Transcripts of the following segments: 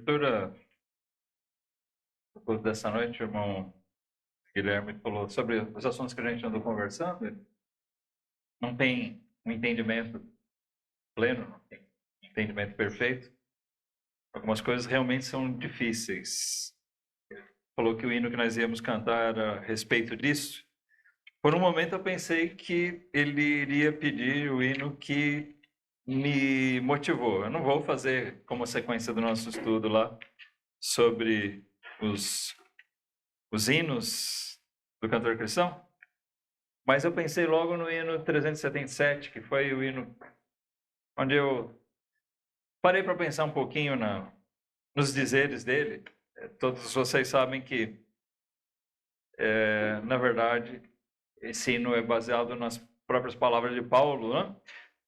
abertura do culto dessa noite, o irmão Guilherme falou sobre os assuntos que a gente andou conversando. Não tem um entendimento pleno, não tem um entendimento perfeito. Algumas coisas realmente são difíceis. Falou que o hino que nós íamos cantar era a respeito disso. Por um momento eu pensei que ele iria pedir o hino que me motivou. Eu não vou fazer como sequência do nosso estudo lá sobre os hinos do cantor cristão, mas eu pensei logo no hino 377, que foi o hino onde eu parei para pensar um pouquinho nos dizeres dele. Todos vocês sabem que, na verdade, esse hino é baseado nas próprias palavras de Paulo, né?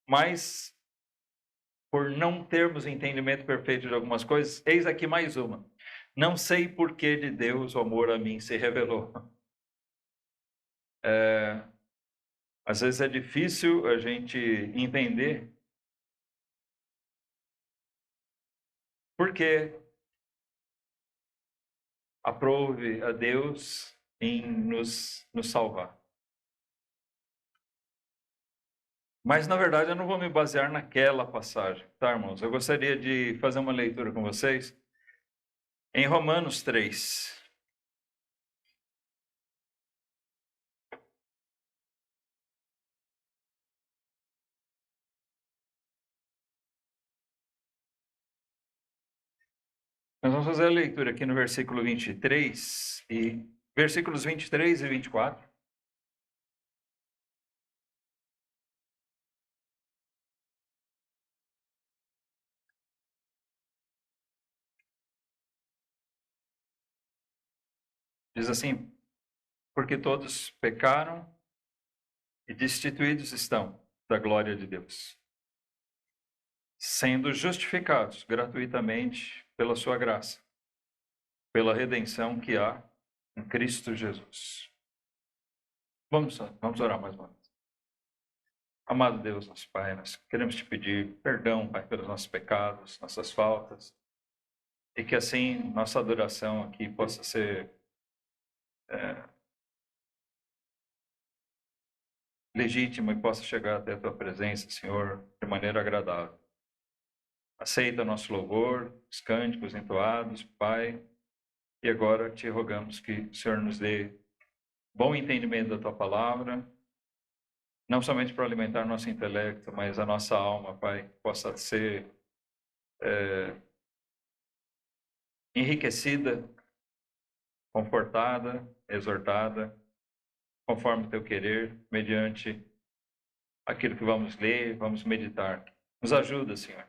Mas, por não termos entendimento perfeito de algumas coisas, eis aqui mais uma. Não sei por que de Deus o amor a mim se revelou. Às vezes é difícil a gente entender por que aprove a Deus em nos salvar. Mas, na verdade, eu não vou me basear naquela passagem, tá, irmãos? Eu gostaria de fazer uma leitura com vocês em Romanos 3. Nós vamos fazer a leitura aqui no versículo 23 e versículos 23 e 24. Diz assim: porque todos pecaram e destituídos estão da glória de Deus, sendo justificados gratuitamente pela sua graça, pela redenção que há em Cristo Jesus. Vamos orar mais uma vez. Amado Deus, nosso Pai, nós queremos te pedir perdão, Pai, pelos nossos pecados, nossas faltas, e que assim nossa adoração aqui possa ser legítima e possa chegar até a tua presença, Senhor, de maneira agradável. Aceita nosso louvor, os cânticos entoados, Pai, e agora te rogamos que o Senhor nos dê bom entendimento da tua palavra, não somente para alimentar nosso intelecto, mas a nossa alma, Pai, possa ser enriquecida, confortada, exortada, conforme o teu querer, mediante aquilo que vamos ler, vamos meditar. Nos ajuda, Senhor.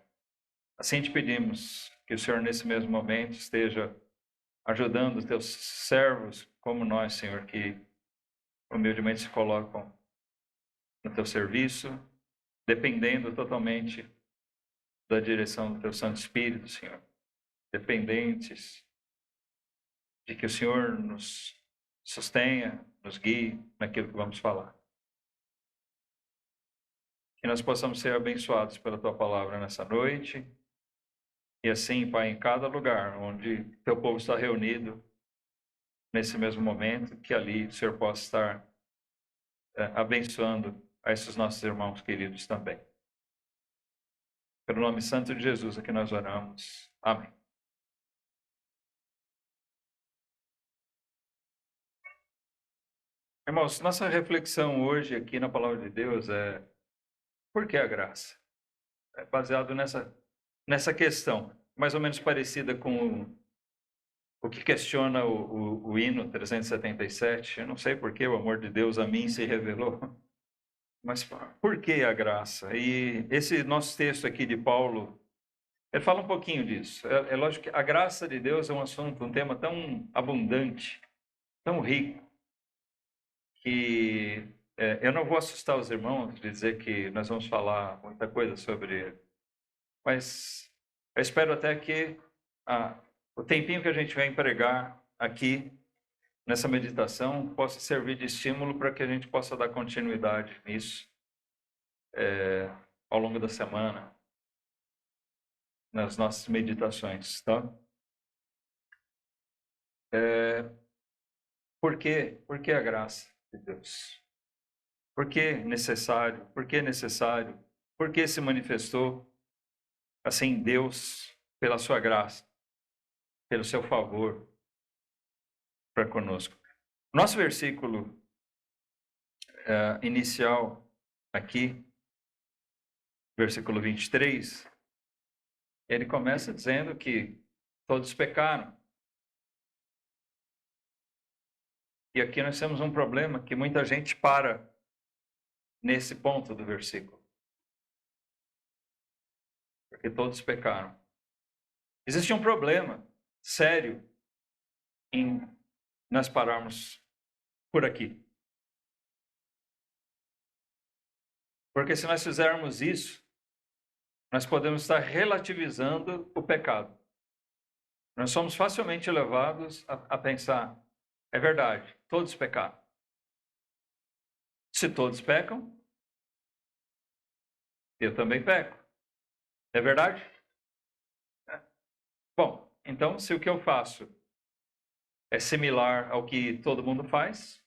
Assim te pedimos que o Senhor, nesse mesmo momento, esteja ajudando os teus servos, como nós, Senhor, que humildemente se colocam no teu serviço, dependendo totalmente da direção do teu Santo Espírito, Senhor. Dependentes de que o Senhor nos sustenha, nos guie naquilo que vamos falar. Que nós possamos ser abençoados pela tua palavra nessa noite. E assim, Pai, em cada lugar onde teu povo está reunido, nesse mesmo momento, que ali o Senhor possa estar abençoando a esses nossos irmãos queridos também. Pelo nome santo de Jesus é que nós oramos. Amém. Irmãos, nossa reflexão hoje aqui na Palavra de Deus é: por que a graça? É baseado nessa questão, mais ou menos parecida com o que questiona o hino 377. Eu não sei por que o amor de Deus a mim se revelou, mas por que a graça? E esse nosso texto aqui de Paulo, ele fala um pouquinho disso. É lógico que a graça de Deus é um assunto, um tema tão abundante, tão rico, que eu não vou assustar os irmãos de dizer que nós vamos falar muita coisa sobre ele, mas eu espero até que o tempinho que a gente vai empregar aqui nessa meditação possa servir de estímulo para que a gente possa dar continuidade nisso ao longo da semana, nas nossas meditações, tá? Por quê? Por que a graça de Deus? Por que necessário? Por que necessário? Por que se manifestou assim Deus pela sua graça, pelo seu favor para conosco? Nosso versículo inicial aqui, versículo 23, ele começa dizendo que todos pecaram. E aqui nós temos um problema que muita gente para nesse ponto do versículo. Porque todos pecaram. Existe um problema sério em nós pararmos por aqui. Porque se nós fizermos isso, nós podemos estar relativizando o pecado. Nós somos facilmente levados a pensar, é verdade, todos pecaram. Se todos pecam, eu também peco. É verdade? Bom, então se o que eu faço é similar ao que todo mundo faz,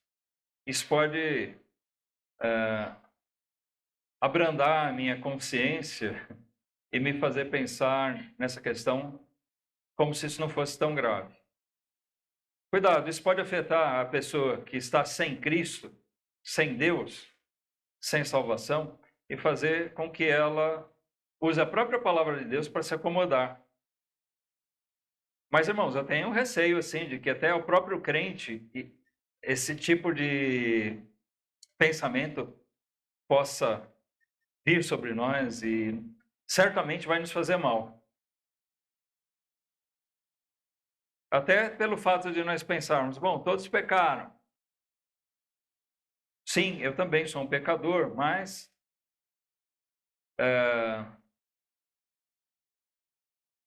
isso pode abrandar a minha consciência e me fazer pensar nessa questão como se isso não fosse tão grave. Cuidado, isso pode afetar a pessoa que está sem Cristo, sem Deus, sem salvação, e fazer com que ela use a própria palavra de Deus para se acomodar. Mas, irmãos, eu tenho um receio, assim, de que até o próprio crente, esse tipo de pensamento possa vir sobre nós e certamente vai nos fazer mal. Até pelo fato de nós pensarmos, bom, todos pecaram. Sim, eu também sou um pecador, mas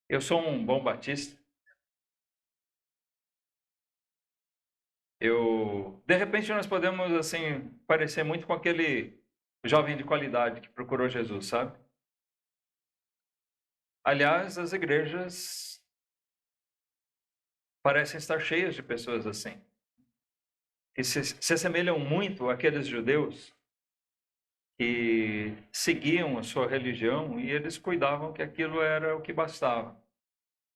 eu sou um bom batista. De repente nós podemos assim parecer muito com aquele jovem de qualidade que procurou Jesus, sabe? Aliás, as igrejas parecem estar cheias de pessoas assim, que se assemelham muito àqueles judeus que seguiam a sua religião e eles cuidavam que aquilo era o que bastava.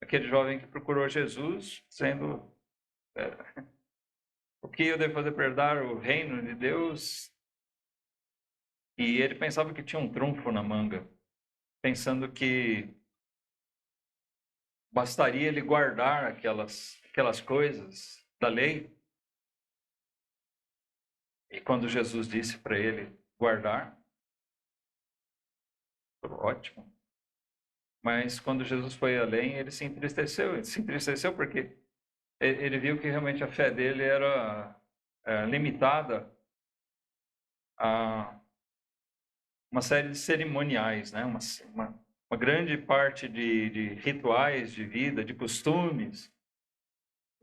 Aquele jovem que procurou Jesus, dizendo o que eu devo fazer para herdar o reino de Deus? E ele pensava que tinha um trunfo na manga, pensando que bastaria ele guardar aquelas coisas da lei. E quando Jesus disse para ele guardar, ótimo. Mas quando Jesus foi além, ele se entristeceu. Ele se entristeceu porque ele viu que realmente a fé dele era limitada a uma série de cerimoniais, né? Uma grande parte de rituais de vida, de costumes.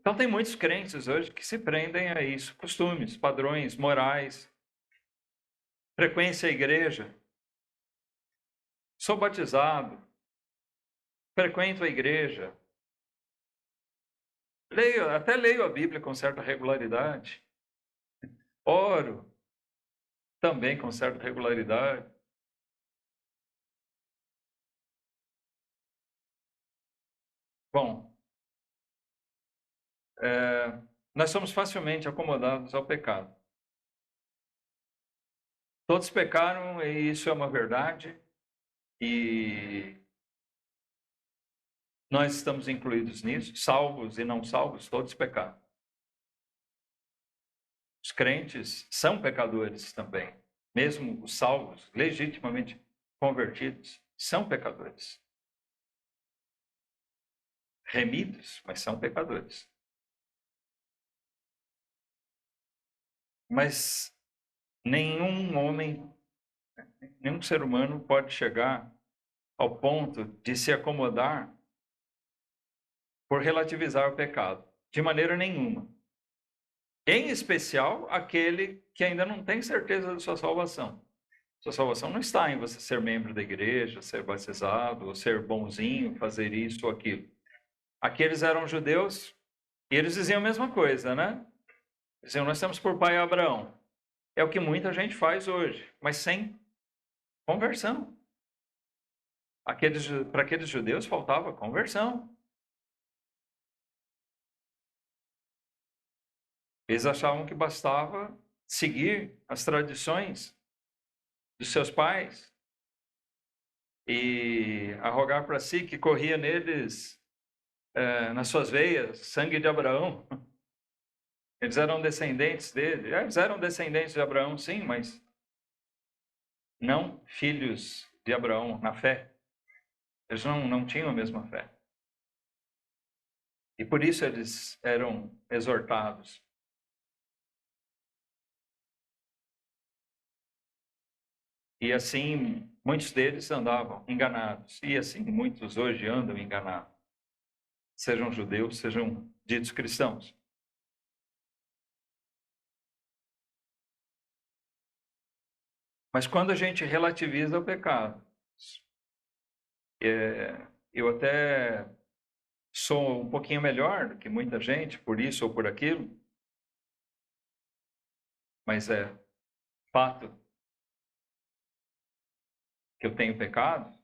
Então tem muitos crentes hoje que se prendem a isso, costumes, padrões, morais, frequência à igreja. Sou batizado, frequento a igreja, até leio a Bíblia com certa regularidade, oro também com certa regularidade. Bom, nós somos facilmente acomodados ao pecado. Todos pecaram e isso é uma verdade, e nós estamos incluídos nisso, salvos e não salvos, todos pecaram. Os crentes são pecadores também, mesmo os salvos, legitimamente convertidos, são pecadores. Remidos, mas são pecadores. Mas nenhum homem, nenhum ser humano pode chegar ao ponto de se acomodar por relativizar o pecado, de maneira nenhuma. Em especial, aquele que ainda não tem certeza da sua salvação. Sua salvação não está em você ser membro da igreja, ser batizado, ou ser bonzinho, fazer isso ou aquilo. Aqueles eram judeus E eles diziam a mesma coisa, né? Diziam, nós temos por pai Abraão. É o que muita gente faz hoje, mas sem conversão. Para aqueles judeus faltava conversão. Eles achavam que bastava seguir as tradições dos seus pais e arrogar para si que corria neles, nas suas veias, sangue de Abraão. Eles eram descendentes dele. Eles eram descendentes de Abraão, sim, mas não filhos de Abraão na fé. Eles não tinham a mesma fé. E por isso eles eram exortados. E assim, muitos deles andavam enganados. E assim, muitos hoje andam enganados. Sejam judeus, sejam ditos cristãos. Mas quando a gente relativiza o pecado, eu até sou um pouquinho melhor do que muita gente, por isso ou por aquilo, mas é fato que eu tenho pecado,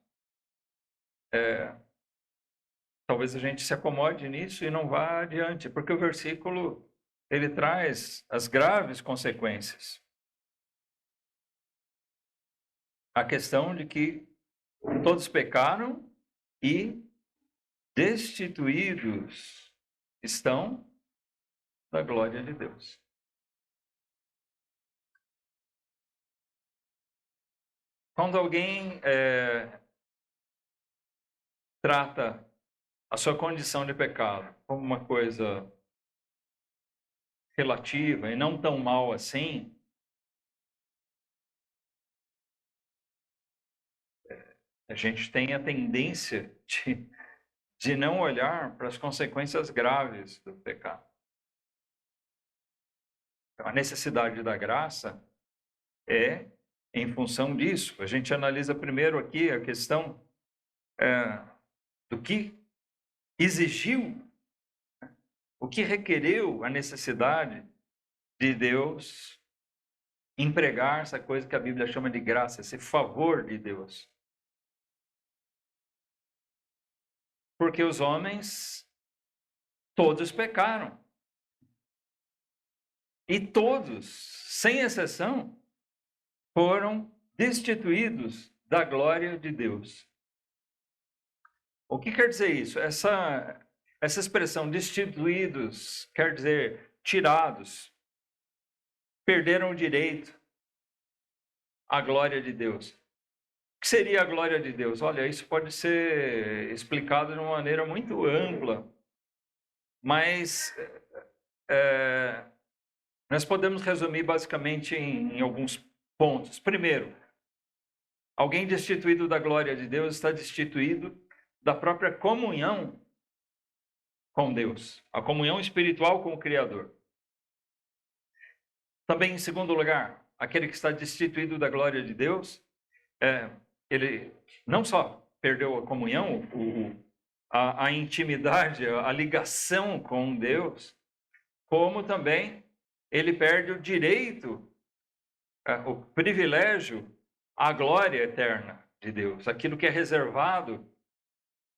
talvez a gente se acomode nisso e não vá adiante, porque o versículo ele traz as graves consequências. A questão de que todos pecaram e destituídos estão da glória de Deus. Quando alguém trata a sua condição de pecado como uma coisa relativa e não tão mal assim, a gente tem a tendência de não olhar para as consequências graves do pecado. Então, a necessidade da graça é em função disso. A gente analisa primeiro aqui a questão do que exigiu, o que requereu a necessidade de Deus empregar essa coisa que a Bíblia chama de graça, esse favor de Deus. Porque os homens, todos pecaram. E todos, sem exceção, foram destituídos da glória de Deus. O que quer dizer isso? Essa expressão destituídos quer dizer tirados, perderam o direito à glória de Deus. O que seria a glória de Deus? Olha, isso pode ser explicado de uma maneira muito ampla, mas nós podemos resumir basicamente em alguns pontos. Primeiro, alguém destituído da glória de Deus está destituído da própria comunhão com Deus, a comunhão espiritual com o Criador. Também, em segundo lugar, aquele que está destituído da glória de Deus, ele não só perdeu a comunhão, a intimidade, a ligação com Deus, como também ele perde o direito, o privilégio, à glória eterna de Deus, aquilo que é reservado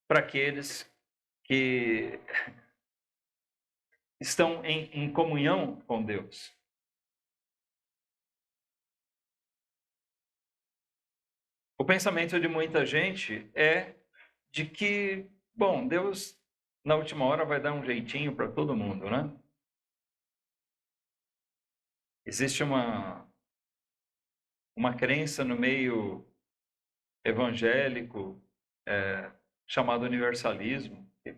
para aqueles que estão em comunhão com Deus. O pensamento de muita gente é de que, bom, Deus na última hora vai dar um jeitinho para todo mundo, né? Existe uma crença no meio evangélico chamado universalismo, que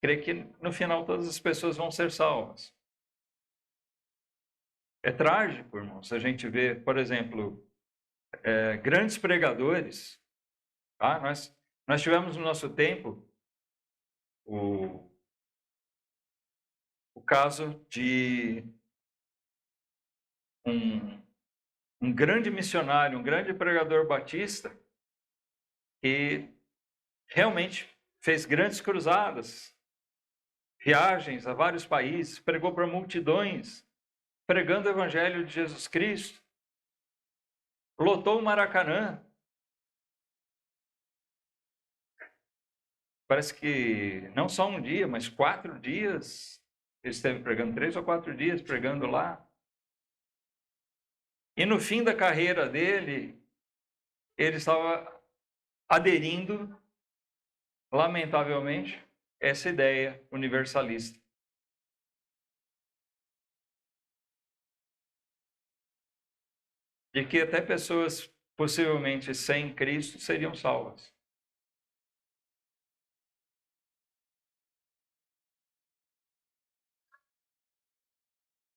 crê que no final todas as pessoas vão ser salvas. É trágico, irmãos, a gente vê, por exemplo, grandes pregadores. Tá? Nós tivemos no nosso tempo o caso de um grande missionário, um grande pregador batista, que realmente fez grandes cruzadas viagens a vários países, pregou para multidões, pregando o evangelho de Jesus Cristo. Lotou o Maracanã. Parece que não só um dia, mas 4 dias. Ele esteve pregando 3 ou 4 dias pregando lá. E no fim da carreira dele, ele estava aderindo, lamentavelmente, a essa ideia universalista. De que até pessoas possivelmente sem Cristo seriam salvas.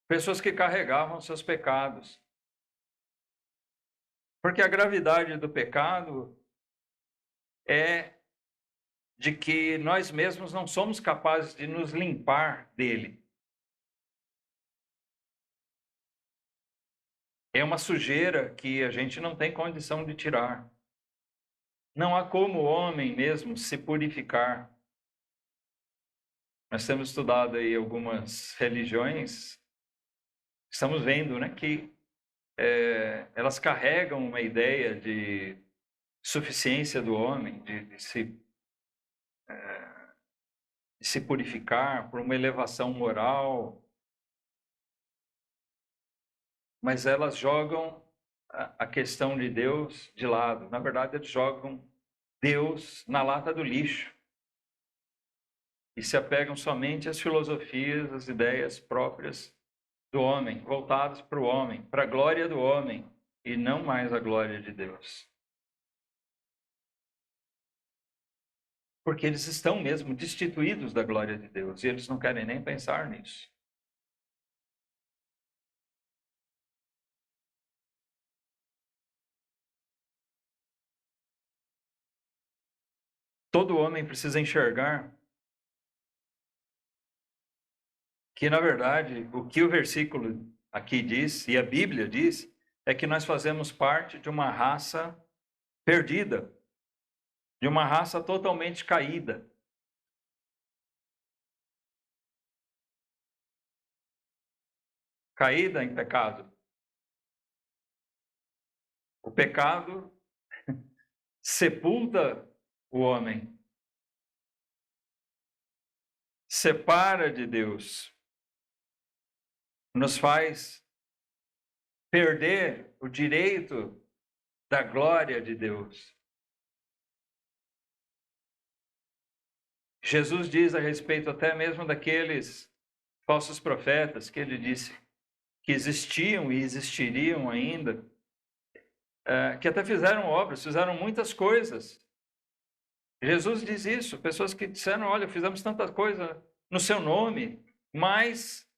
Pessoas que carregavam seus pecados. Porque a gravidade do pecado é de que nós mesmos não somos capazes de nos limpar dele. É uma sujeira que a gente não tem condição de tirar. Não há como o homem mesmo se purificar. Nós temos estudado aí algumas religiões, estamos vendo, né, que elas carregam uma ideia de suficiência do homem, de se purificar por uma elevação moral, mas elas jogam a questão de Deus de lado. Na verdade, eles jogam Deus na lata do lixo e se apegam somente às filosofias, às ideias próprias do homem, voltadas para o homem, para a glória do homem e não mais a glória de Deus. Porque eles estão mesmo destituídos da glória de Deus e eles não querem nem pensar nisso. Todo homem precisa enxergar que, na verdade, o que o versículo aqui diz, e a Bíblia diz, é que nós fazemos parte de uma raça perdida, de uma raça totalmente caída. Caída em pecado. O pecado sepulta o homem, separa de Deus, nos faz perder o direito da glória de Deus. Jesus diz a respeito até mesmo daqueles falsos profetas que ele disse que existiam e existiriam ainda, que até fizeram obras, fizeram muitas coisas. Jesus diz isso, pessoas que disseram, olha, fizemos tanta coisa no seu nome, mas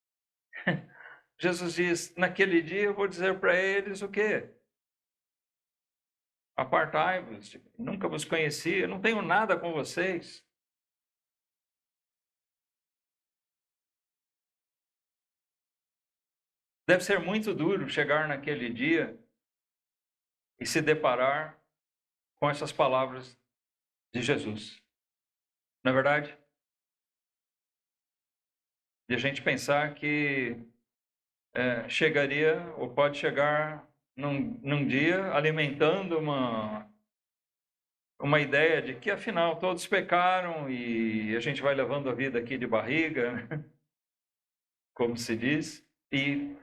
Jesus diz, naquele dia eu vou dizer para eles o quê? Apartai-vos, nunca vos conheci, eu não tenho nada com vocês. Deve ser muito duro chegar naquele dia e se deparar com essas palavras de Jesus. Não é verdade? E a gente pensar que chegaria, ou pode chegar num dia, alimentando uma ideia de que, afinal, todos pecaram e a gente vai levando a vida aqui de barriga, como se diz, e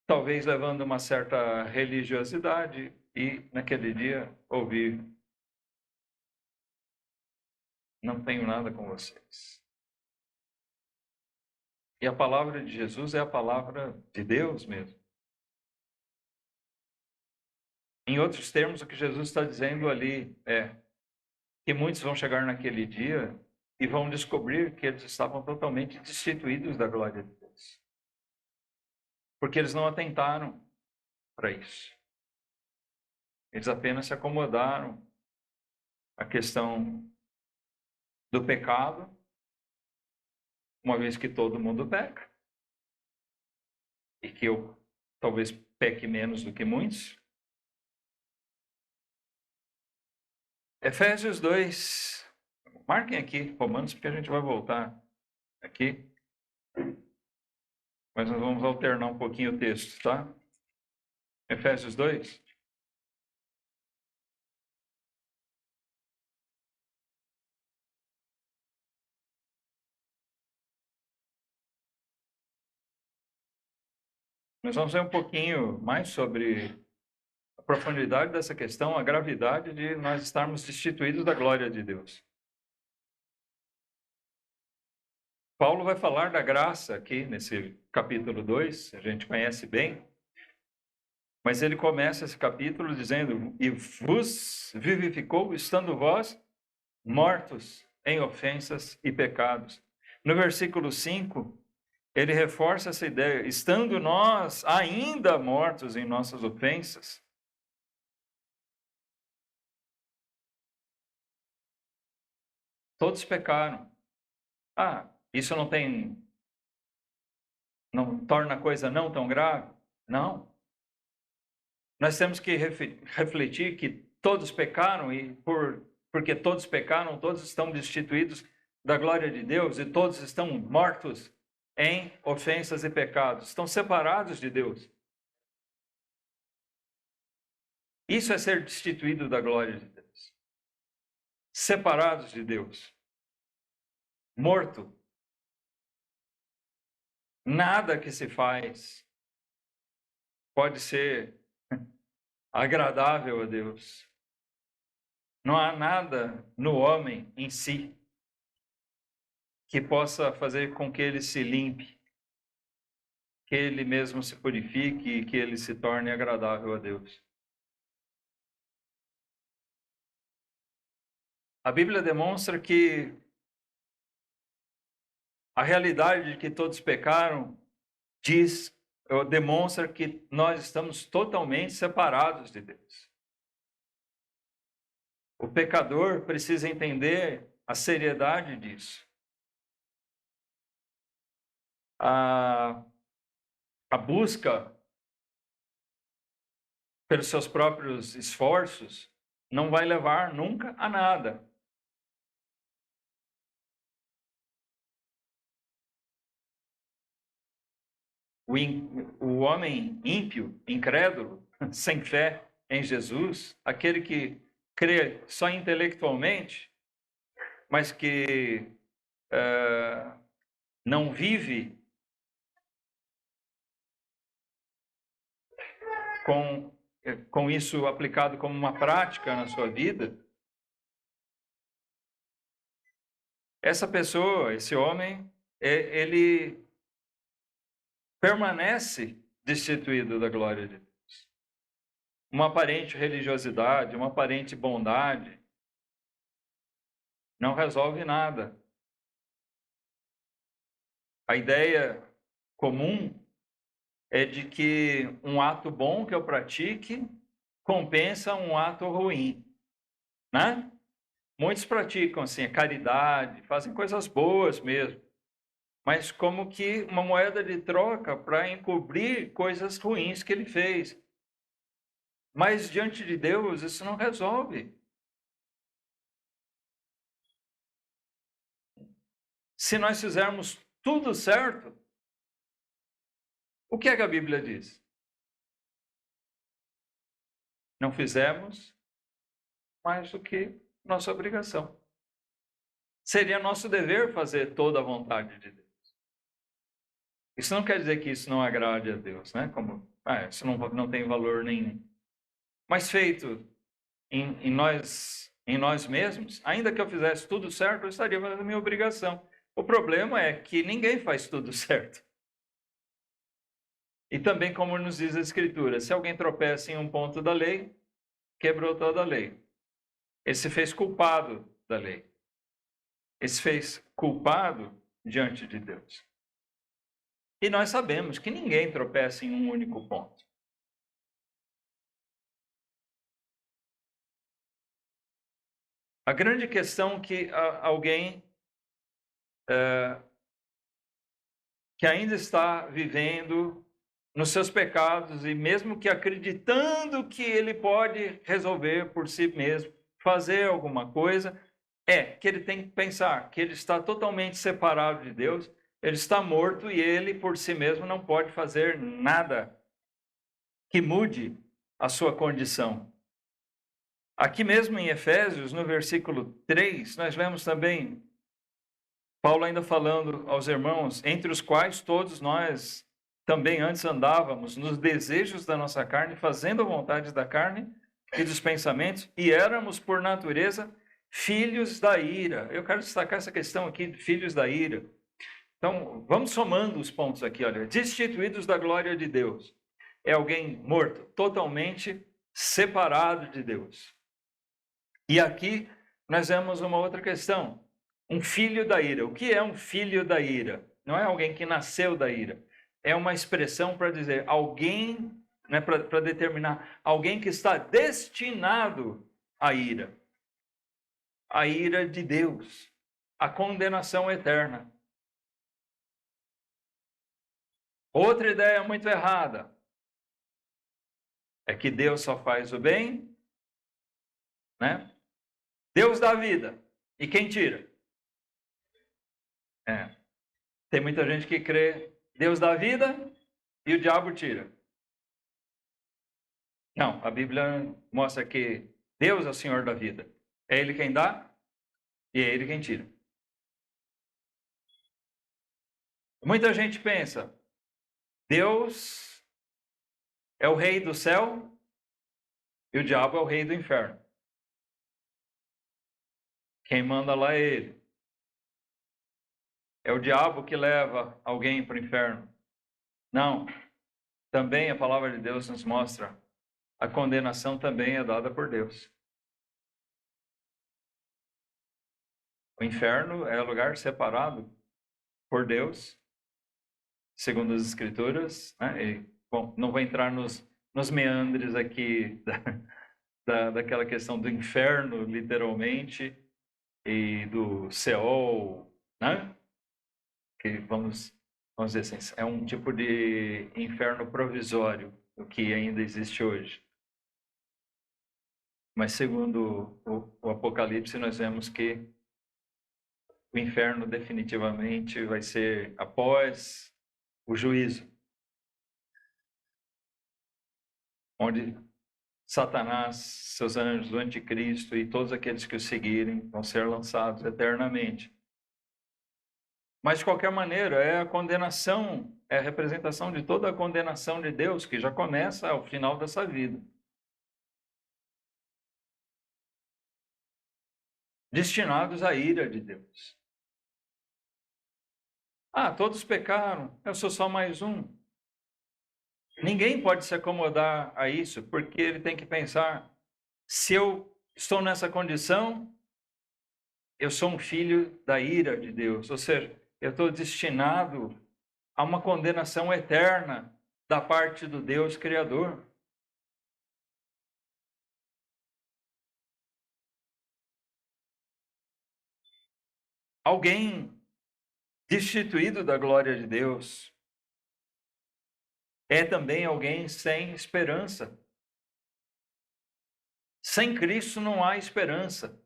talvez levando uma certa religiosidade, e naquele dia ouvir: não tenho nada com vocês. E a palavra de Jesus é a palavra de Deus mesmo. Em outros termos, o que Jesus está dizendo ali é que muitos vão chegar naquele dia e vão descobrir que eles estavam totalmente destituídos da glória de Deus. Porque eles não atentaram para isso. Eles apenas se acomodaram à questão do pecado, uma vez que todo mundo peca, e que eu talvez peque menos do que muitos. Efésios 2, marquem aqui, Romanos, porque a gente vai voltar. aqui. Mas nós vamos alternar um pouquinho o texto, tá? Efésios 2. Nós vamos ver um pouquinho mais sobre a profundidade dessa questão, a gravidade de nós estarmos destituídos da glória de Deus. Paulo vai falar da graça aqui nesse capítulo 2, a gente conhece bem, mas ele começa esse capítulo dizendo: e vos vivificou, estando vós mortos em ofensas e pecados. No versículo 5, ele reforça essa ideia: estando nós ainda mortos em nossas ofensas, todos pecaram. Isso não torna a coisa não tão grave? Não. Nós temos que refletir que todos pecaram e porque todos pecaram, todos estão destituídos da glória de Deus e todos estão mortos em ofensas e pecados. Estão separados de Deus. Isso é ser destituído da glória de Deus. Separados de Deus. Morto. Nada que se faz pode ser agradável a Deus. Não há nada no homem em si que possa fazer com que ele se limpe, que ele mesmo se purifique e que ele se torne agradável a Deus. A Bíblia demonstra que a realidade de que todos pecaram demonstra que nós estamos totalmente separados de Deus. O pecador precisa entender a seriedade disso. A busca pelos seus próprios esforços não vai levar nunca a nada. O homem ímpio, incrédulo, sem fé em Jesus, aquele que crê só intelectualmente, mas que não vive com isso aplicado como uma prática na sua vida, essa pessoa, esse homem, ele permanece destituído da glória de Deus. Uma aparente religiosidade, uma aparente bondade, não resolve nada. A ideia comum é de que um ato bom que eu pratique compensa um ato ruim, né? Muitos praticam assim a caridade, fazem coisas boas mesmo, mas como que uma moeda de troca para encobrir coisas ruins que ele fez. Mas diante de Deus isso não resolve. Se nós fizermos tudo certo, o que é que a Bíblia diz? Não fizemos mais do que nossa obrigação. Seria nosso dever fazer toda a vontade de Deus. Isso não quer dizer que isso não agrade a Deus, né? Como, isso não tem valor nenhum. Mas feito em nós mesmos, ainda que eu fizesse tudo certo, eu estaria fazendo a minha obrigação. O problema é que ninguém faz tudo certo. E também, como nos diz a Escritura, se alguém tropeça em um ponto da lei, quebrou toda a lei. Ele se fez culpado da lei. Ele se fez culpado diante de Deus. E nós sabemos que ninguém tropeça em um único ponto. A grande questão que alguém que ainda está vivendo nos seus pecados e mesmo que acreditando que ele pode resolver por si mesmo, fazer alguma coisa, é que ele tem que pensar que ele está totalmente separado de Deus, ele está morto e ele por si mesmo não pode fazer nada que mude a sua condição. Aqui mesmo em Efésios, no versículo 3, nós vemos também Paulo ainda falando aos irmãos, entre os quais todos nós também antes andávamos nos desejos da nossa carne, fazendo a vontade da carne e dos pensamentos, e éramos por natureza filhos da ira. Eu quero destacar essa questão aqui de filhos da ira. Então, vamos somando os pontos aqui, olha. Destituídos da glória de Deus. É alguém morto, totalmente separado de Deus. E aqui nós vemos uma outra questão. Um filho da ira. O que é um filho da ira? Não é alguém que nasceu da ira. É uma expressão para dizer alguém, né, para determinar alguém que está destinado à ira. A ira de Deus. A condenação eterna. Outra ideia muito errada é que Deus só faz o bem, né? Deus dá vida. E quem tira? Tem muita gente que crê Deus dá vida e o diabo tira. Não, a Bíblia mostra que Deus é o Senhor da vida. É Ele quem dá e é Ele quem tira. Muita gente pensa, Deus é o rei do céu e o diabo é o rei do inferno. Quem manda lá é Ele. É o diabo que leva alguém para o inferno. Não. Também a palavra de Deus nos mostra a condenação também é dada por Deus. O inferno é lugar separado por Deus, segundo as Escrituras. Né? E, bom, não vou entrar nos meandres aqui daquela questão do inferno, literalmente, e do Seol, né? Que vamos dizer assim, é um tipo de inferno provisório, o que ainda existe hoje. Mas segundo o Apocalipse, nós vemos que o inferno definitivamente vai ser após o juízo, onde Satanás, seus anjos, o anticristo e todos aqueles que o seguirem vão ser lançados eternamente. Mas, de qualquer maneira, é a condenação, é a representação de toda a condenação de Deus que já começa ao final dessa vida. Destinados à ira de Deus. Ah, todos pecaram, eu sou só mais um. Ninguém pode se acomodar a isso, porque ele tem que pensar, se eu estou nessa condição, eu sou um filho da ira de Deus, ou seja, eu estou destinado a uma condenação eterna da parte do Deus Criador. Alguém destituído da glória de Deus é também alguém sem esperança. Sem Cristo não há esperança.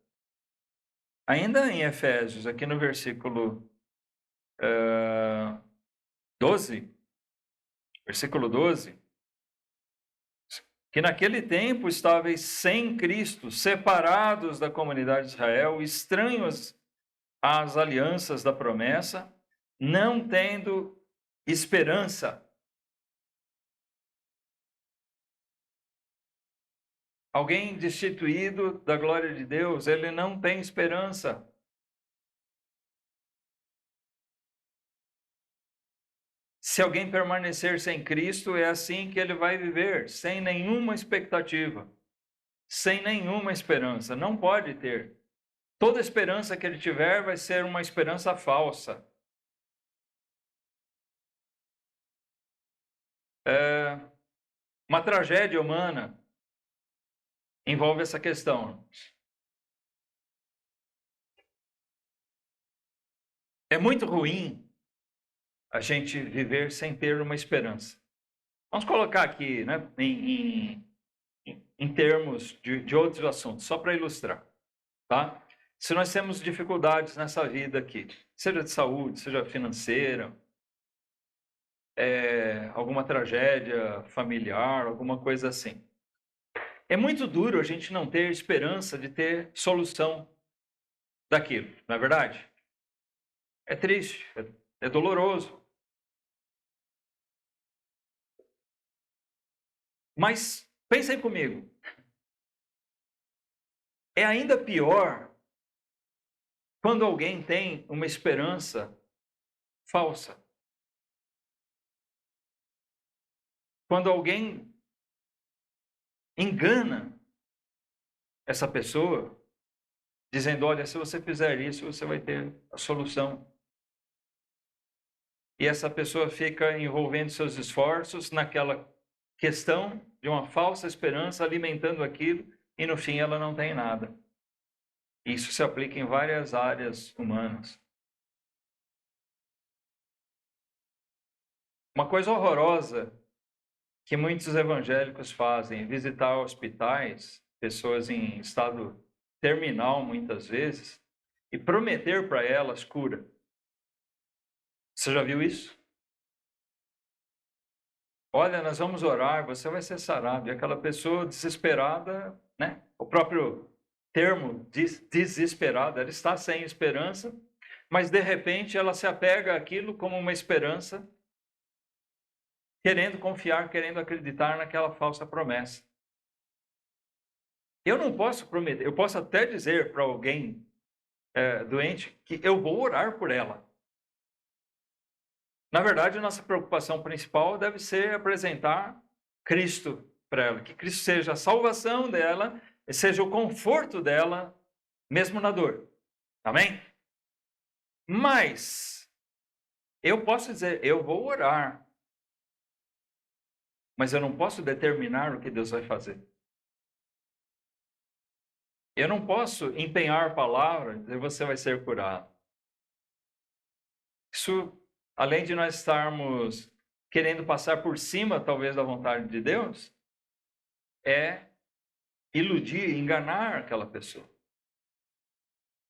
Ainda em Efésios, aqui no versículo 12, que naquele tempo estáveis sem Cristo, separados da comunidade de Israel, estranhos às alianças da promessa, não tendo esperança. Alguém destituído da glória de Deus, ele não tem esperança. Se alguém permanecer sem Cristo, é assim que ele vai viver, sem nenhuma expectativa, sem nenhuma esperança. Não pode ter. Toda esperança que ele tiver vai ser uma esperança falsa. Uma tragédia humana envolve essa questão. É muito ruim a gente viver sem ter uma esperança. Vamos colocar aqui, né, em termos de outros assuntos, só para ilustrar. Tá? Se nós temos dificuldades nessa vida aqui, seja de saúde, seja financeira, alguma tragédia familiar, alguma coisa assim. É muito duro a gente não ter esperança de ter solução daquilo, não é verdade? É triste, é doloroso. Mas pensem comigo, é ainda pior quando alguém tem uma esperança falsa. Quando alguém engana essa pessoa, dizendo, olha, se você fizer isso, você vai ter a solução. E essa pessoa fica envolvendo seus esforços naquela questão de uma falsa esperança, alimentando aquilo, e no fim ela não tem nada. Isso se aplica em várias áreas humanas. Uma coisa horrorosa que muitos evangélicos fazem, visitar hospitais, pessoas em estado terminal muitas vezes, e prometer para elas cura. Você já viu isso? Olha, nós vamos orar, você vai ser sarado. E aquela pessoa desesperada, né? O próprio termo desesperada, ela está sem esperança, mas de repente ela se apega àquilo como uma esperança, querendo confiar, querendo acreditar naquela falsa promessa. Eu não posso prometer, eu posso até dizer para alguém doente que eu vou orar por ela. Na verdade, a nossa preocupação principal deve ser apresentar Cristo para ela, que Cristo seja a salvação dela, seja o conforto dela, mesmo na dor. Amém? Mas eu posso dizer, eu vou orar, mas eu não posso determinar o que Deus vai fazer. Eu não posso empenhar palavras e dizer, você vai ser curado. Isso, além de nós estarmos querendo passar por cima, talvez, da vontade de Deus, é iludir, enganar aquela pessoa.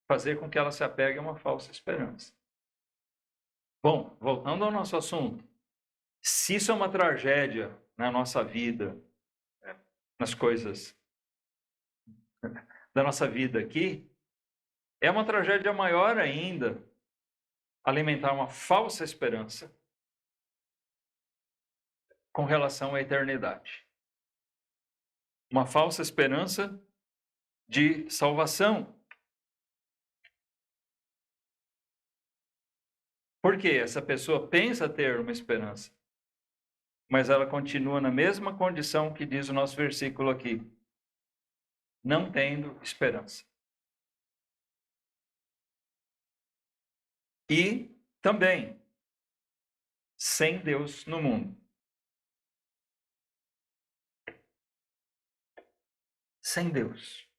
Fazer com que ela se apegue a uma falsa esperança. Bom, voltando ao nosso assunto. Se isso é uma tragédia na nossa vida, nas coisas da nossa vida aqui, é uma tragédia maior ainda alimentar uma falsa esperança com relação à eternidade. Uma falsa esperança de salvação. Porque essa pessoa pensa ter uma esperança, mas ela continua na mesma condição que diz o nosso versículo aqui, não tendo esperança. E também sem Deus no mundo. Sem Deus.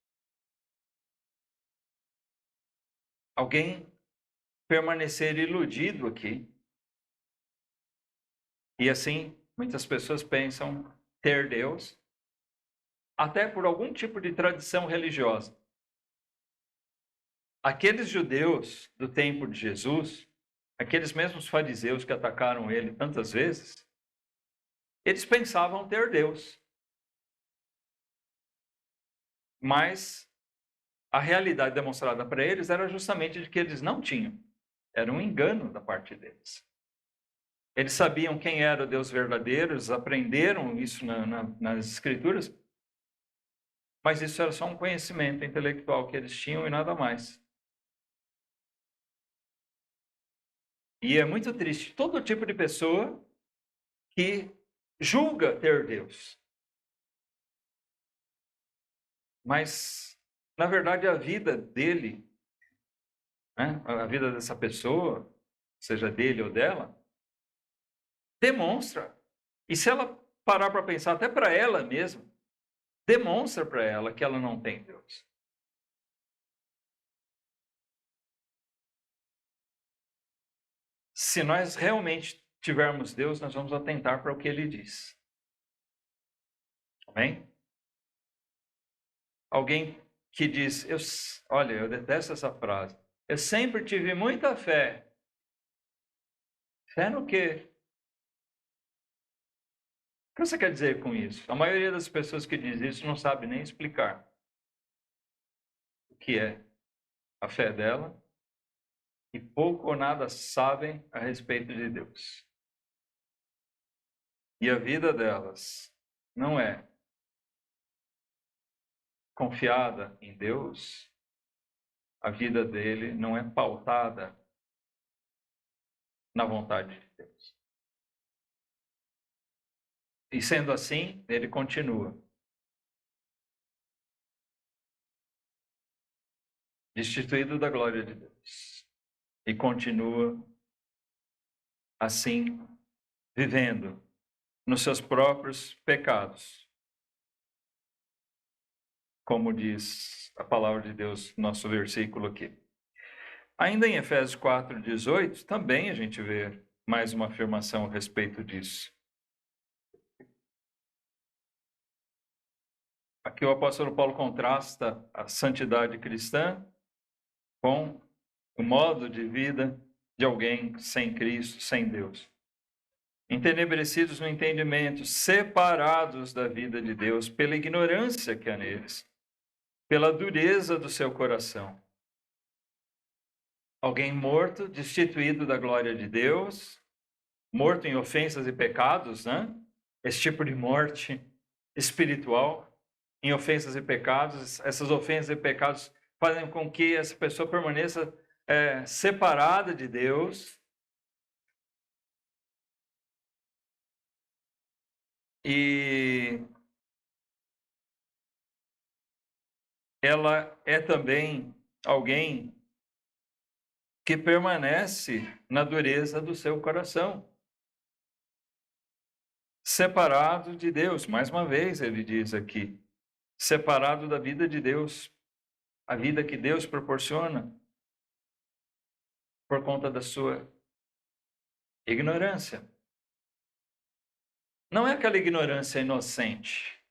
Alguém permanecer iludido aqui. E assim, muitas pessoas pensam ter Deus, até por algum tipo de tradição religiosa. Aqueles judeus do tempo de Jesus, aqueles mesmos fariseus que atacaram ele tantas vezes, eles pensavam ter Deus. Mas a realidade demonstrada para eles era justamente de que eles não tinham. Era um engano da parte deles. Eles sabiam quem era o Deus verdadeiro, eles aprenderam isso nas Escrituras, mas isso era só um conhecimento intelectual que eles tinham e nada mais. E é muito triste todo tipo de pessoa que julga ter Deus. Mas, na verdade, a vida dele, né, a vida dessa pessoa, seja dele ou dela, demonstra. E se ela parar para pensar, até para ela mesma, demonstra para ela que ela não tem Deus. Se nós realmente tivermos Deus, nós vamos atentar para o que ele diz. Amém? Alguém que diz, olha, eu detesto essa frase, eu sempre tive muita fé. Fé no quê? O que você quer dizer com isso? A maioria das pessoas que diz isso não sabe nem explicar o que é a fé dela e pouco ou nada sabem a respeito de Deus. E a vida delas não é confiada em Deus, a vida dele não é pautada na vontade de Deus. E sendo assim, ele continua destituído da glória de Deus. E continua assim, vivendo nos seus próprios pecados. Como diz a palavra de Deus, nosso versículo aqui. Ainda em Efésios 4:18, também a gente vê mais uma afirmação a respeito disso. Aqui o apóstolo Paulo contrasta a santidade cristã com o modo de vida de alguém sem Cristo, sem Deus. Entenebrecidos no entendimento, separados da vida de Deus pela ignorância que há neles, pela dureza do seu coração. Alguém morto, destituído da glória de Deus, morto em ofensas e pecados, né? Esse tipo de morte espiritual, em ofensas e pecados, essas ofensas e pecados fazem com que essa pessoa permaneça separada de Deus. E ela é também alguém que permanece na dureza do seu coração, separado de Deus. Mais uma vez ele diz aqui, separado da vida de Deus, a vida que Deus proporciona por conta da sua ignorância. Não é aquela ignorância inocente.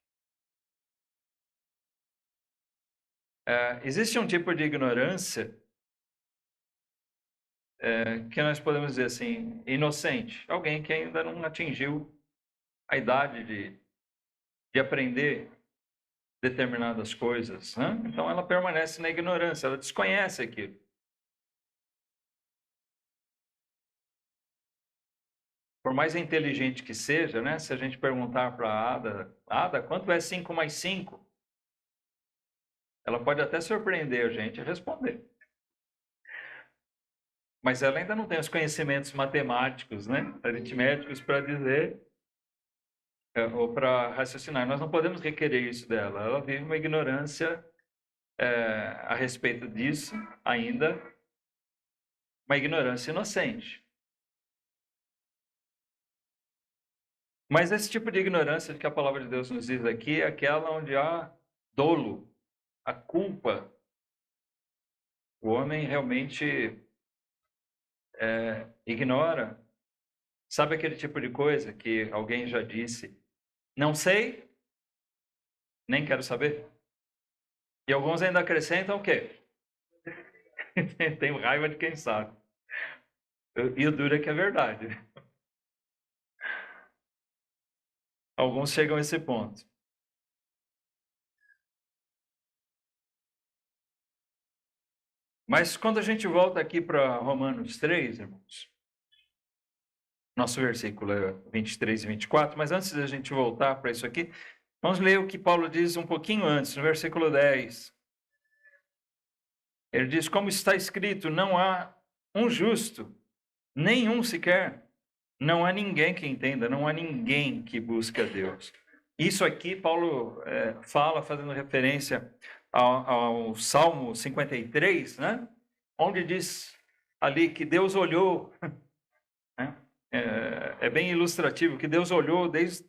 Existe um tipo de ignorância que nós podemos dizer assim, inocente. Alguém que ainda não atingiu a idade de aprender determinadas coisas, né? Então ela permanece na ignorância, ela desconhece aquilo. Por mais inteligente que seja, né? Se a gente perguntar para a Ada, quanto é 5 mais 5? Ela pode até surpreender a gente a responder. Mas ela ainda não tem os conhecimentos matemáticos, né? Aritméticos para dizer ou para raciocinar. Nós não podemos requerer isso dela. Ela vive uma ignorância a respeito disso ainda, uma ignorância inocente. Mas esse tipo de ignorância que a palavra de Deus nos diz aqui é aquela onde há dolo, a culpa. O homem realmente ignora. Sabe aquele tipo de coisa que alguém já disse? Não sei, nem quero saber. E alguns ainda acrescentam o quê? Tenho raiva de quem sabe. E o duro é que é verdade. Alguns chegam a esse ponto. Mas quando a gente volta aqui para Romanos 3, irmãos, nosso versículo é 23 e 24, mas antes da gente voltar para isso aqui, vamos ler o que Paulo diz um pouquinho antes, no versículo 10. Ele diz, como está escrito, não há um justo, nenhum sequer. Não há ninguém que entenda, não há ninguém que busque a Deus. Isso aqui Paulo fala, fazendo referência ao Salmo 53, né? Onde diz ali que Deus olhou, né? É bem ilustrativo, que Deus olhou desde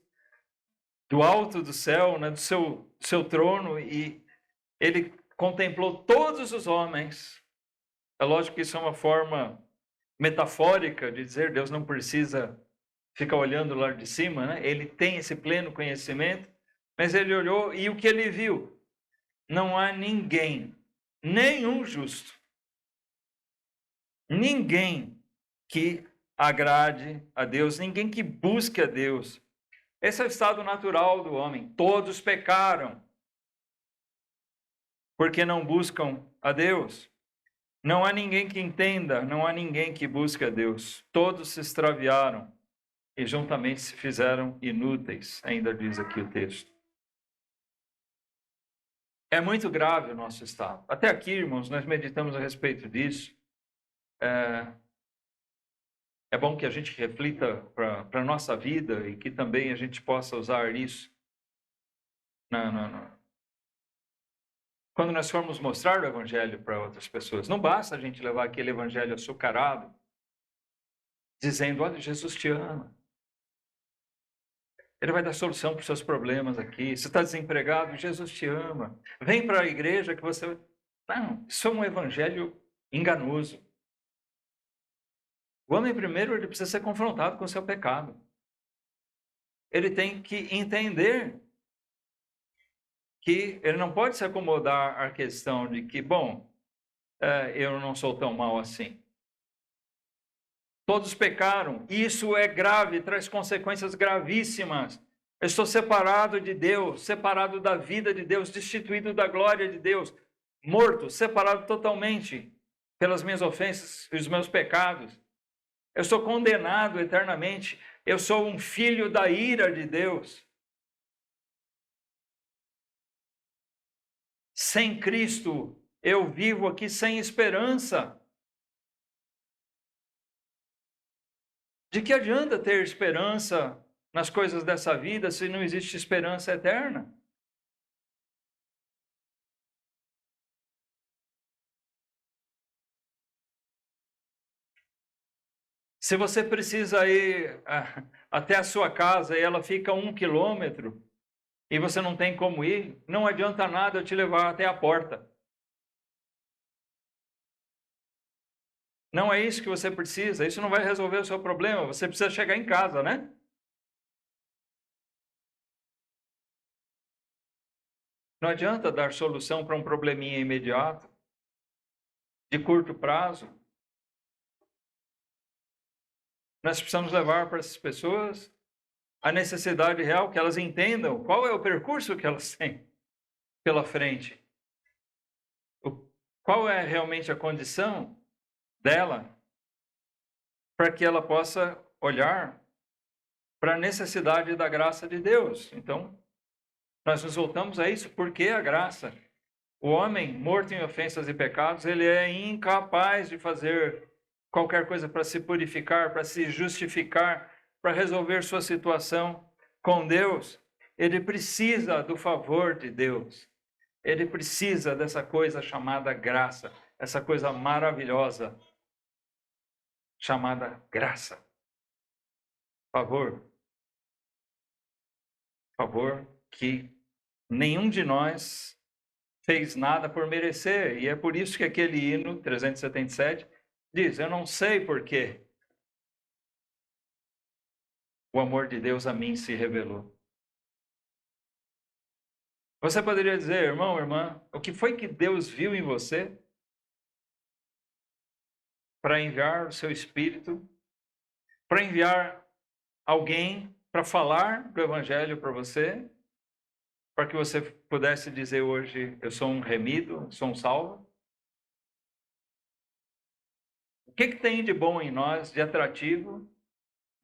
do alto do céu, né? do seu trono, e ele contemplou todos os homens. É lógico que isso é uma forma metafórica de dizer Deus não precisa ficar olhando lá de cima, né? Ele tem esse pleno conhecimento, mas ele olhou e o que ele viu? não há ninguém, nenhum justo, ninguém que agrade a Deus, ninguém que busque a Deus. Esse é o estado natural do homem. Todos pecaram porque não buscam a Deus. Não há ninguém que entenda, não há ninguém que busque a Deus. Todos se extraviaram e juntamente se fizeram inúteis, ainda diz aqui o texto. É muito grave o nosso estado. Até aqui, irmãos, nós meditamos a respeito disso. É bom que a gente reflita para a nossa vida e que também a gente possa usar isso quando nós formos mostrar o Evangelho para outras pessoas. Não basta a gente levar aquele Evangelho açucarado, dizendo, olha, Jesus te ama. Ele vai dar solução para os seus problemas aqui. Você está desempregado, Jesus te ama. Vem para a igreja que você... Não, isso é um Evangelho enganoso. O homem, primeiro, ele precisa ser confrontado com o seu pecado. Ele tem que entender que ele não pode se acomodar à questão de que, bom, eu não sou tão mal assim. Todos pecaram, isso é grave, traz consequências gravíssimas. Eu estou separado de Deus, separado da vida de Deus, destituído da glória de Deus, morto, separado totalmente pelas minhas ofensas e os meus pecados. Eu sou condenado eternamente, eu sou um filho da ira de Deus. Sem Cristo, eu vivo aqui sem esperança. De que adianta ter esperança nas coisas dessa vida se não existe esperança eterna? Se você precisa ir até a sua casa e ela fica 1 quilômetro e você não tem como ir, não adianta nada eu te levar até a porta. Não é isso que você precisa, isso não vai resolver o seu problema, você precisa chegar em casa, né? Não adianta dar solução para um probleminha imediato, de curto prazo. Nós precisamos levar para essas pessoas a necessidade real, que elas entendam qual é o percurso que elas têm pela frente. Qual é realmente a condição dela para que ela possa olhar para a necessidade da graça de Deus. Então, nós nos voltamos a isso, porque a graça. O homem, morto em ofensas e pecados, ele é incapaz de fazer qualquer coisa para se purificar, para se justificar, para resolver sua situação com Deus. Ele precisa do favor de Deus. Ele precisa dessa coisa chamada graça, essa coisa maravilhosa chamada graça. Favor que nenhum de nós fez nada por merecer. E é por isso que aquele hino 377 diz, eu não sei por quê o amor de Deus a mim se revelou. Você poderia dizer, irmão, irmã, o que foi que Deus viu em você para enviar o seu Espírito, para enviar alguém para falar do Evangelho para você, para que você pudesse dizer hoje, eu sou um remido, sou um salvo? O que tem de bom em nós, de atrativo,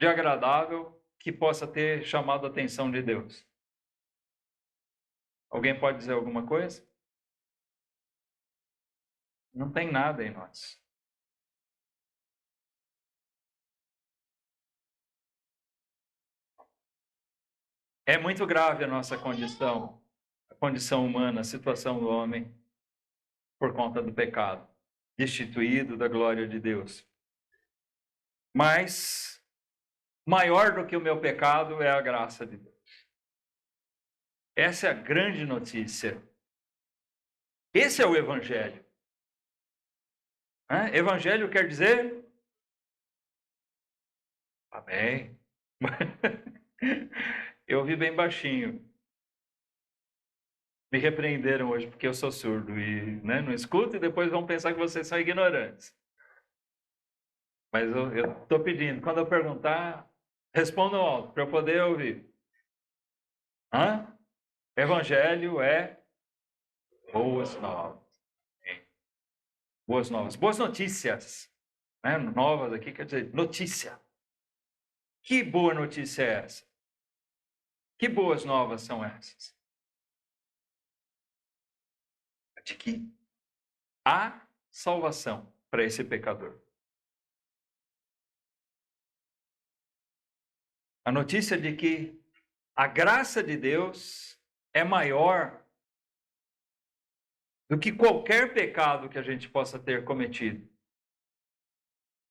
de agradável, que possa ter chamado a atenção de Deus? Alguém pode dizer alguma coisa? Não tem nada em nós. É muito grave a nossa condição, a condição humana, a situação do homem, por conta do pecado, destituído da glória de Deus. Mas, maior do que o meu pecado é a graça de Deus. Essa é a grande notícia. Esse é o Evangelho. Evangelho quer dizer? Amém. Eu ouvi bem baixinho. Me repreenderam hoje porque eu sou surdo e não escuto e depois vão pensar que vocês são ignorantes. Mas eu estou pedindo, quando eu perguntar, respondam alto para eu poder ouvir. Evangelho é boas novas. Boas novas. Boas notícias. Novas aqui quer dizer notícia. Que boa notícia é essa? Que boas novas são essas? De que há salvação para esse pecador. A notícia de que a graça de Deus é maior do que qualquer pecado que a gente possa ter cometido.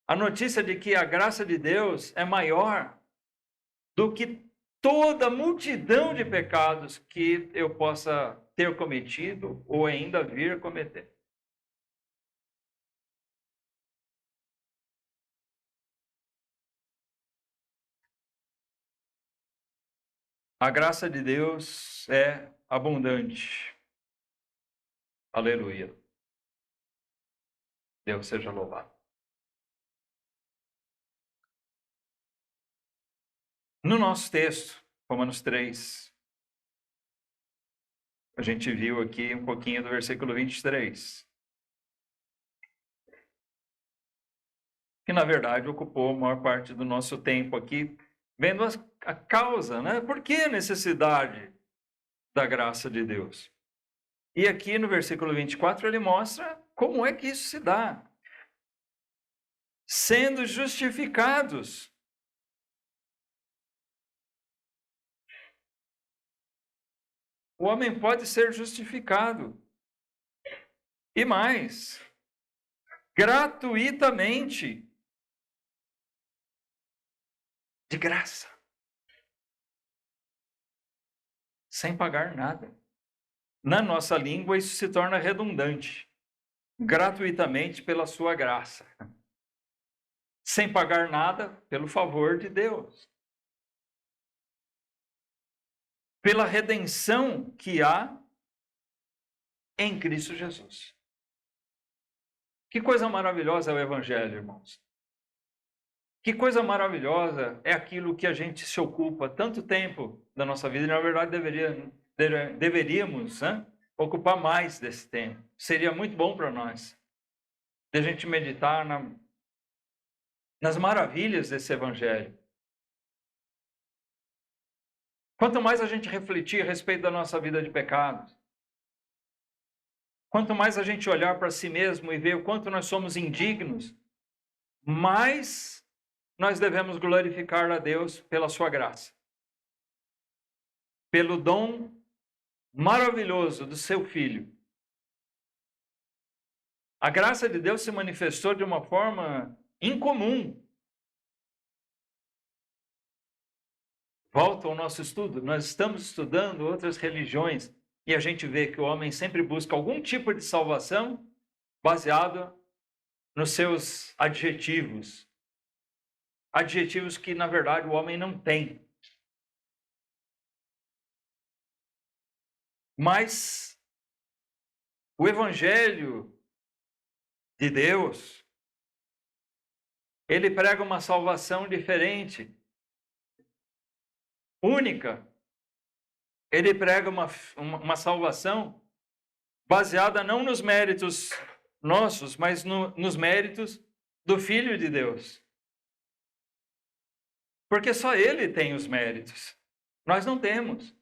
A notícia de que a graça de Deus é maior do que toda a multidão de pecados que eu possa ter cometido ou ainda vir a cometer. A graça de Deus é abundante. Aleluia. Deus seja louvado. No nosso texto, Romanos 3, a gente viu aqui um pouquinho do versículo 23. Que, na verdade, ocupou a maior parte do nosso tempo aqui, vendo a causa, Por que a necessidade da graça de Deus? E aqui no versículo 24 ele mostra como é que isso se dá. Sendo justificados. O homem pode ser justificado. E mais, gratuitamente. De graça. Sem pagar nada. Na nossa língua isso se torna redundante. Gratuitamente pela sua graça. Sem pagar nada pelo favor de Deus. Pela redenção que há em Cristo Jesus. Que coisa maravilhosa é o Evangelho, irmãos. Que coisa maravilhosa é aquilo que a gente se ocupa tanto tempo da nossa vida, e na verdade deveríamos ocupar mais desse tempo. Seria muito bom para nós, de a gente meditar nas maravilhas desse Evangelho. Quanto mais a gente refletir a respeito da nossa vida de pecados, quanto mais a gente olhar para si mesmo e ver o quanto nós somos indignos, mais nós devemos glorificar a Deus pela sua graça. Pelo dom maravilhoso do seu Filho. A graça de Deus se manifestou de uma forma incomum. Volta ao nosso estudo. Nós estamos estudando outras religiões e a gente vê que o homem sempre busca algum tipo de salvação baseado nos seus adjetivos. Adjetivos que, na verdade, o homem não tem. Mas o Evangelho de Deus, ele prega uma salvação diferente, única. Ele prega uma salvação baseada não nos méritos nossos, mas nos méritos do Filho de Deus. Porque só Ele tem os méritos. Nós não temos.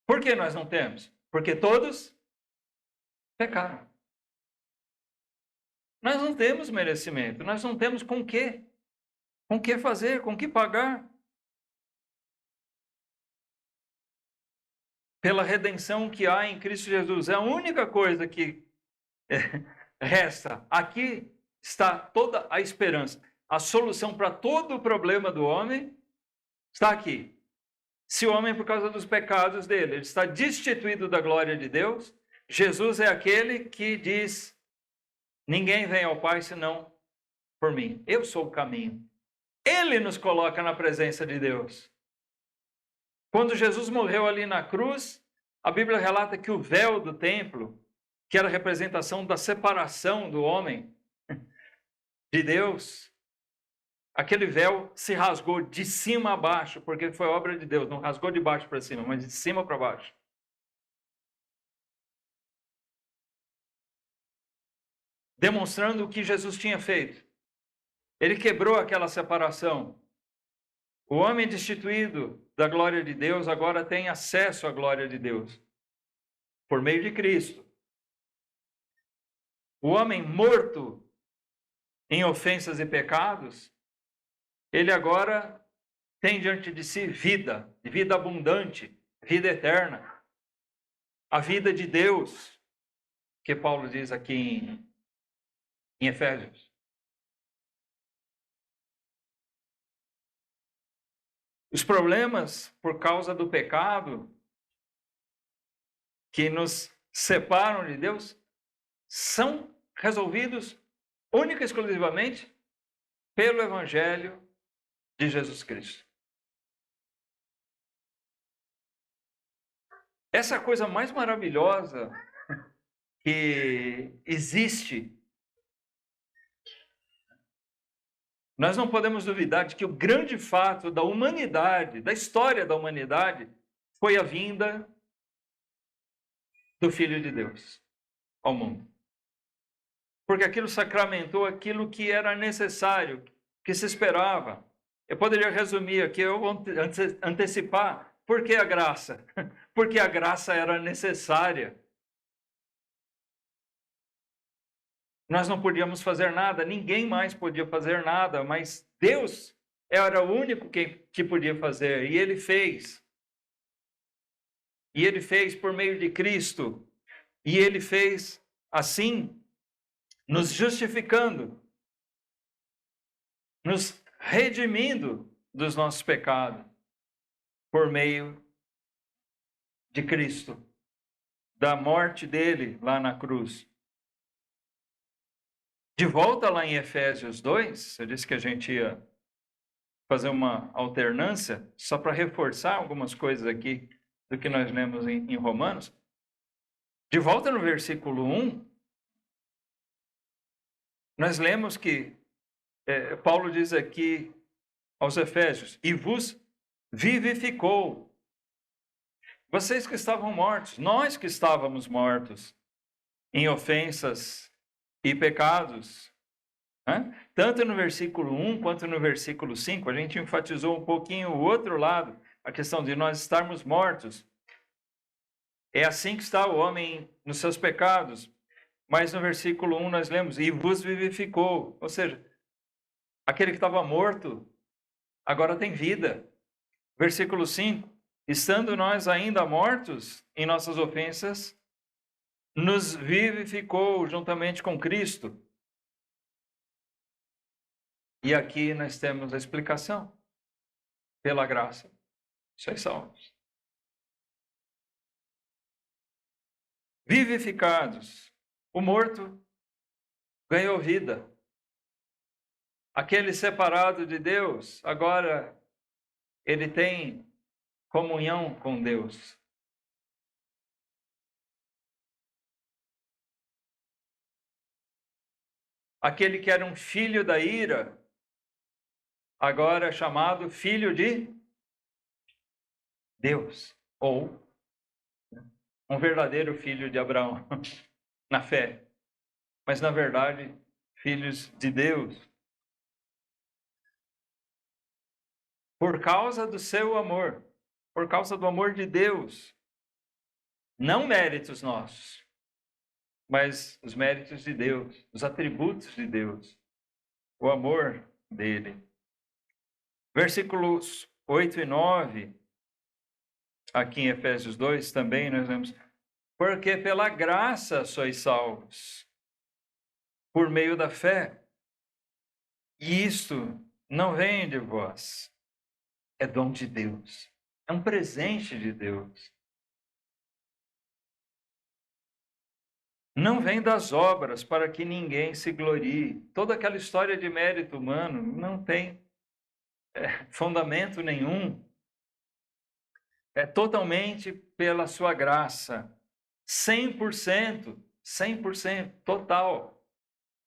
Por que nós não temos? Porque todos pecaram. Nós não temos merecimento. Nós não temos com que fazer, com que pagar. Pela redenção que há em Cristo Jesus. É a única coisa que resta. Aqui está toda a esperança. A solução para todo o problema do homem está aqui. Se o homem, por causa dos pecados dele, ele está destituído da glória de Deus, Jesus é aquele que diz: ninguém vem ao Pai senão por mim. Eu sou o caminho. Ele nos coloca na presença de Deus. Quando Jesus morreu ali na cruz, A Bíblia relata que o véu do templo, que era a representação da separação do homem de Deus, aquele véu se rasgou de cima a baixo, porque foi obra de Deus, não rasgou de baixo para cima, mas de cima para baixo. Demonstrando o que Jesus tinha feito. Ele quebrou aquela separação. O homem destituído da glória de Deus agora tem acesso à glória de Deus, por meio de Cristo. O homem morto em ofensas e pecados, ele agora tem diante de si vida, vida abundante, vida eterna. A vida de Deus, que Paulo diz aqui em Efésios. Os problemas por causa do pecado que nos separam de Deus são resolvidos única e exclusivamente pelo Evangelho de Jesus Cristo. Essa é a coisa mais maravilhosa que existe. Nós não podemos duvidar de que o grande fato da humanidade, da história da humanidade, foi a vinda do Filho de Deus ao mundo. Porque aquilo sacramentou aquilo que era necessário, que se esperava. Eu poderia resumir aqui, eu vou antecipar. Por que a graça? Porque a graça era necessária. Nós não podíamos fazer nada, ninguém mais podia fazer nada, mas Deus era o único que podia fazer, e Ele fez. E Ele fez por meio de Cristo, e Ele fez assim, nos justificando, nos redimindo dos nossos pecados, por meio de Cristo, da morte dele lá na cruz. De volta lá em Efésios 2, eu disse que a gente ia fazer uma alternância, só para reforçar algumas coisas aqui do que nós lemos em Romanos. De volta no versículo 1, nós lemos que Paulo diz aqui aos Efésios, e vos vivificou. Vocês que estavam mortos, nós que estávamos mortos em ofensas e pecados. Tanto no versículo 1 quanto no versículo 5, a gente enfatizou um pouquinho o outro lado, a questão de nós estarmos mortos. É assim que está o homem nos seus pecados. Mas no versículo 1 nós lemos, e vos vivificou. Ou seja, aquele que estava morto, agora tem vida. Versículo 5, estando nós ainda mortos em nossas ofensas, nos vivificou juntamente com Cristo. E aqui nós temos a explicação. Pela graça, sois salvos. Vivificados. O morto ganhou vida. Aquele separado de Deus, agora ele tem comunhão com Deus. Aquele que era um filho da ira, agora é chamado filho de Deus, ou um verdadeiro filho de Abraão, na fé, mas na verdade, filhos de Deus. Por causa do seu amor, por causa do amor de Deus, não méritos nossos, mas os méritos de Deus, os atributos de Deus, o amor dele. Versículos 8 e 9, aqui em Efésios 2, também nós vemos, porque pela graça sois salvos, por meio da fé. E isto não vem de vós, é dom de Deus, é um presente de Deus. Não vem das obras para que ninguém se glorie. Toda aquela história de mérito humano não tem fundamento nenhum. É totalmente pela sua graça. 100%, 100%, total.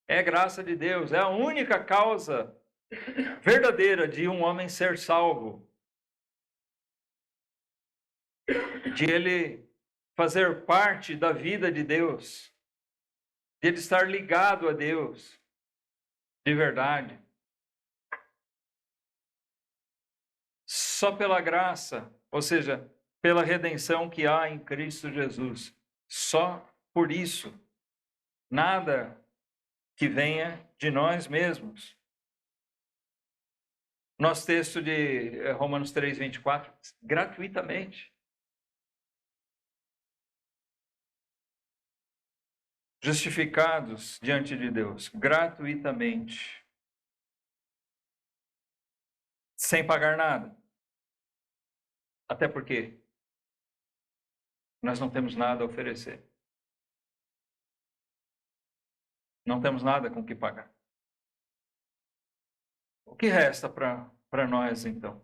É graça de Deus. É a única causa verdadeira de um homem ser salvo. De ele fazer parte da vida de Deus. De ele estar ligado a Deus. De verdade. Só pela graça, ou seja, pela redenção que há em Cristo Jesus. Só por isso. Nada que venha de nós mesmos. Nosso texto de Romanos 3, 24, gratuitamente. Justificados diante de Deus, gratuitamente. Sem pagar nada. Até porque nós não temos nada a oferecer. Não temos nada com que pagar. O que resta para nós, então?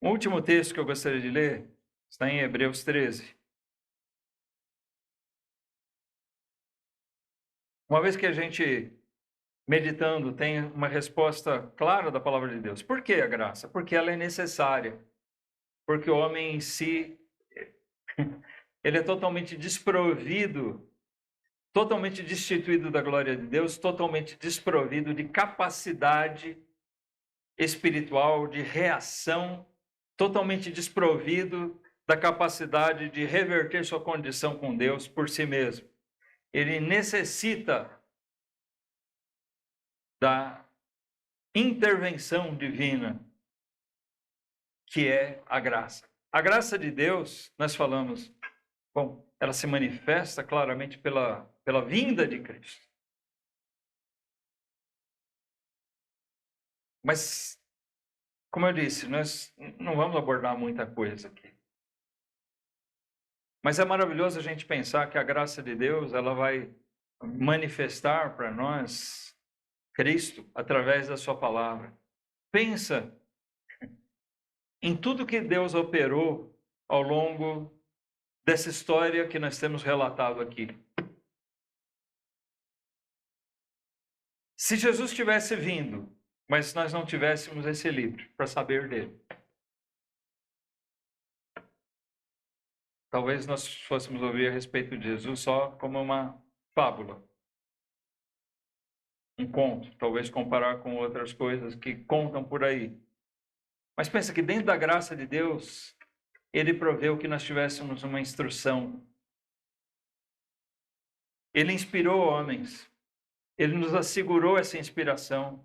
O último texto que eu gostaria de ler está em Hebreus 13. Uma vez que a gente, meditando, tem uma resposta clara da palavra de Deus. Por que a graça? Porque ela é necessária. Porque o homem em si, ele é totalmente desprovido, totalmente destituído da glória de Deus, totalmente desprovido de capacidade espiritual, de reação, totalmente desprovido da capacidade de reverter sua condição com Deus por si mesmo. Ele necessita da intervenção divina, que é a graça. A graça de Deus, nós falamos, bom, ela se manifesta claramente pela vinda de Cristo. Mas, como eu disse, nós não vamos abordar muita coisa aqui. Mas é maravilhoso a gente pensar que a graça de Deus, ela vai manifestar para nós Cristo através da sua palavra. Pensa em tudo que Deus operou ao longo dessa história que nós temos relatado aqui. Se Jesus tivesse vindo, mas nós não tivéssemos esse livro para saber dele, talvez nós fôssemos ouvir a respeito de Jesus só como uma fábula, um conto, talvez comparar com outras coisas que contam por aí. Mas pensa que dentro da graça de Deus, Ele proveu que nós tivéssemos uma instrução. Ele inspirou homens. Ele nos assegurou essa inspiração.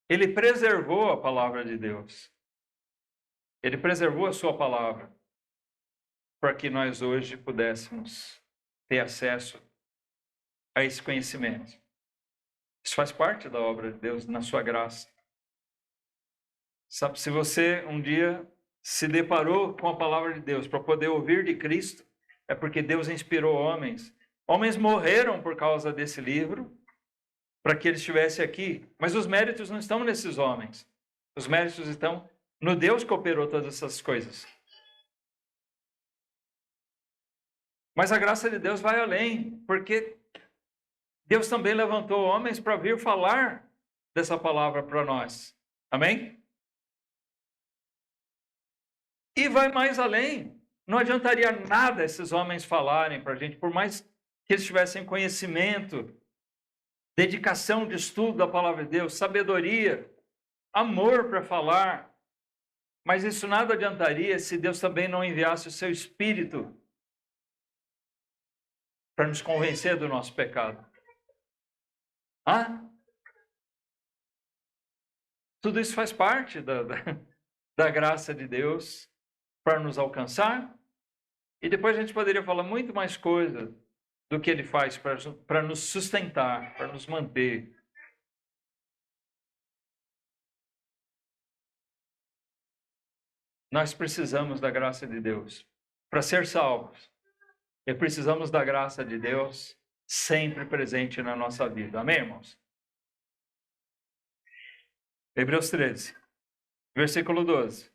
Ele preservou a palavra de Deus. Ele preservou a sua palavra para que nós hoje pudéssemos ter acesso a esse conhecimento. Isso faz parte da obra de Deus na sua graça. Sabe, se você um dia se deparou com a palavra de Deus para poder ouvir de Cristo, é porque Deus inspirou homens. Homens morreram por causa desse livro, para que ele estivesse aqui. Mas os méritos não estão nesses homens. Os méritos estão no Deus que operou todas essas coisas. Mas a graça de Deus vai além, porque Deus também levantou homens para vir falar dessa palavra para nós. Amém? E vai mais além. Não adiantaria nada esses homens falarem para a gente, por mais que eles tivessem conhecimento, dedicação de estudo da palavra de Deus, sabedoria, amor para falar. Mas isso nada adiantaria se Deus também não enviasse o seu Espírito para nos convencer do nosso pecado. Tudo isso faz parte da graça de Deus para nos alcançar. E depois a gente poderia falar muito mais coisa do que Ele faz para nos sustentar, para nos manter. Nós precisamos da graça de Deus para ser salvos. E precisamos da graça de Deus sempre presente na nossa vida. Amém, irmãos? Hebreus 13, versículo 12.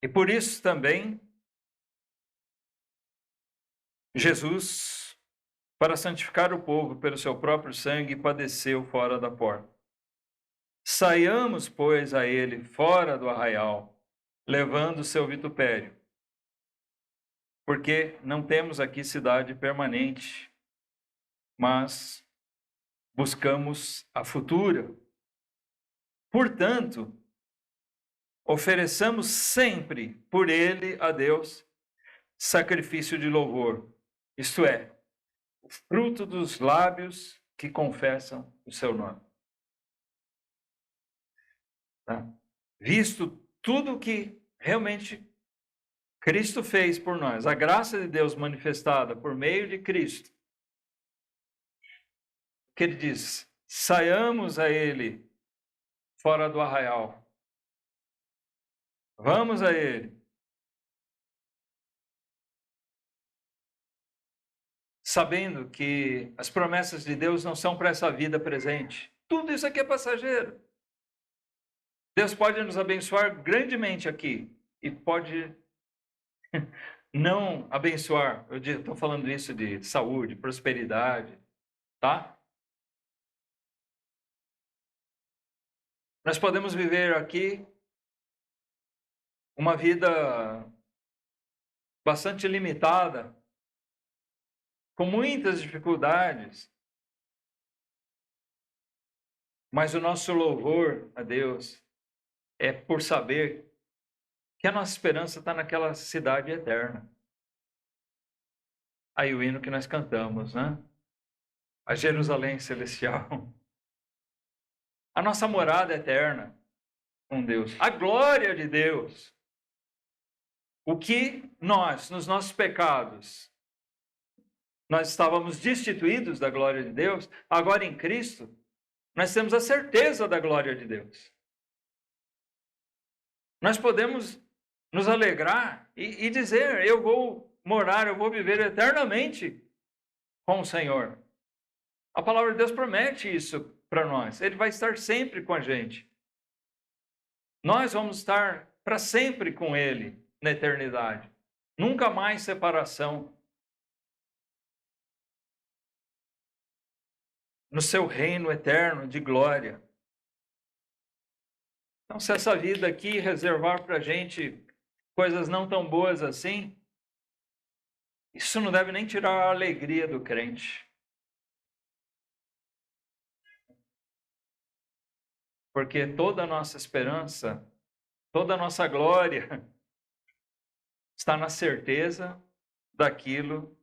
E por isso também, Jesus, para santificar o povo pelo seu próprio sangue, padeceu fora da porta. Saiamos, pois, a ele fora do arraial, levando o seu vitupério, porque não temos aqui cidade permanente, mas buscamos a futura. Portanto, ofereçamos sempre por ele a Deus sacrifício de louvor, isto é, o fruto dos lábios que confessam o seu nome. Tá? Visto tudo que realmente Cristo fez por nós, a graça de Deus manifestada por meio de Cristo, que ele diz, saiamos a ele fora do arraial, vamos a ele, sabendo que as promessas de Deus não são para essa vida presente. Tudo isso aqui é passageiro. Deus pode nos abençoar grandemente aqui e pode não abençoar. Eu estou falando isso de saúde, prosperidade, tá? Nós podemos viver aqui uma vida bastante limitada, com muitas dificuldades, mas o nosso louvor a Deus é por saber que a nossa esperança está naquela cidade eterna. Aí o hino que nós cantamos, né? A Jerusalém celestial. A nossa morada eterna com Deus. A glória de Deus. O que nós, nos nossos pecados, nós estávamos destituídos da glória de Deus, agora em Cristo, nós temos a certeza da glória de Deus. Nós podemos nos alegrar e dizer, eu vou morar, eu vou viver eternamente com o Senhor. A palavra de Deus promete isso para nós. Ele vai estar sempre com a gente. Nós vamos estar para sempre com Ele na eternidade. Nunca mais separação. No seu reino eterno de glória. Então, se essa vida aqui reservar para a gente coisas não tão boas assim, isso não deve nem tirar a alegria do crente. Porque toda a nossa esperança, toda a nossa glória está na certeza daquilo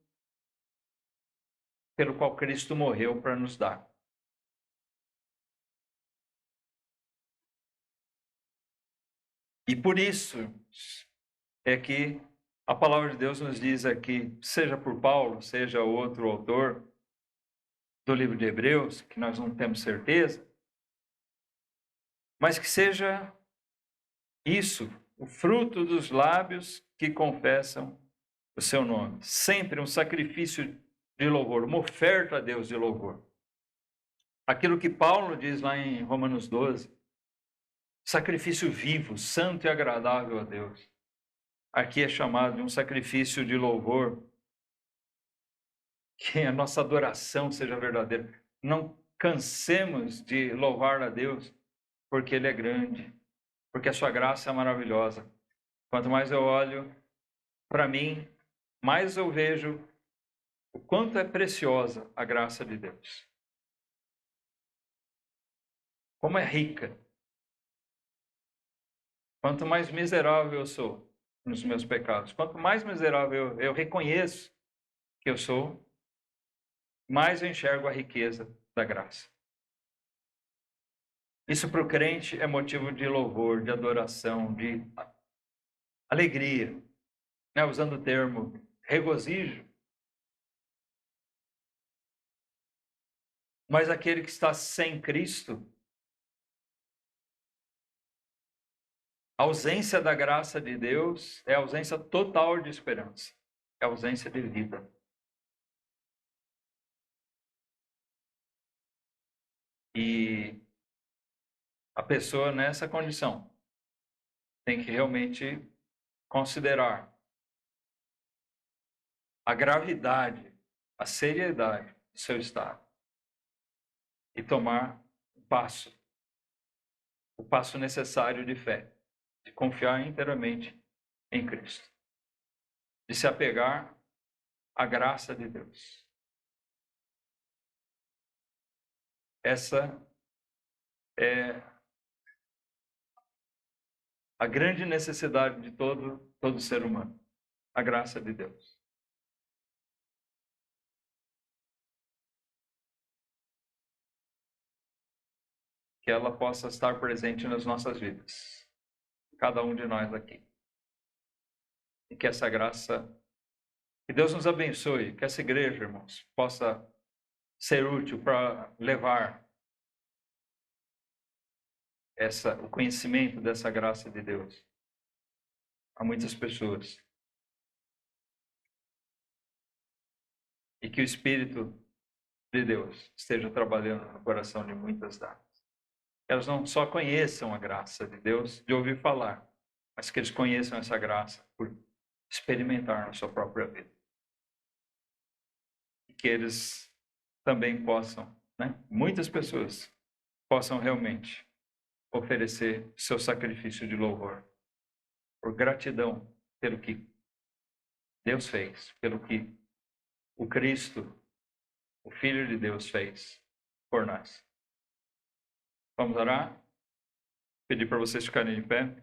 pelo qual Cristo morreu para nos dar. E por isso é que a palavra de Deus nos diz aqui, seja por Paulo, seja outro autor do livro de Hebreus, que nós não temos certeza, mas que seja isso, o fruto dos lábios que confessam o seu nome. Sempre um sacrifício de louvor, uma oferta a Deus de louvor. Aquilo que Paulo diz lá em Romanos 12, sacrifício vivo, santo e agradável a Deus. Aqui é chamado de um sacrifício de louvor, que a nossa adoração seja verdadeira. Não cansemos de louvar a Deus, porque Ele é grande, porque a sua graça é maravilhosa. Quanto mais eu olho para mim, mais eu vejo o quanto é preciosa a graça de Deus. Como é rica. Quanto mais miserável eu sou nos meus pecados, quanto mais miserável eu reconheço que eu sou, mais eu enxergo a riqueza da graça. Isso para o crente é motivo de louvor, de adoração, de alegria. Né? Usando o termo regozijo. Mas aquele que está sem Cristo, a ausência da graça de Deus é a ausência total de esperança, é a ausência de vida. E a pessoa nessa condição tem que realmente considerar a gravidade, a seriedade do seu estado e tomar o passo necessário de fé, de confiar inteiramente em Cristo, de se apegar à graça de Deus. Essa é a grande necessidade de todo ser humano, a graça de Deus. Que ela possa estar presente nas nossas vidas, cada um de nós aqui. E que essa graça, que Deus nos abençoe, que essa igreja, irmãos, possa ser útil para levar o conhecimento dessa graça de Deus a muitas pessoas. E que o Espírito de Deus esteja trabalhando no coração de muitas delas. Elas não só conheçam a graça de Deus de ouvir falar, mas que eles conheçam essa graça por experimentar na sua própria vida. E que eles também possam, muitas pessoas possam realmente oferecer seu sacrifício de louvor, por gratidão pelo que Deus fez, pelo que o Cristo, o Filho de Deus, fez por nós. Vamos orar? Pedir para vocês ficarem de pé.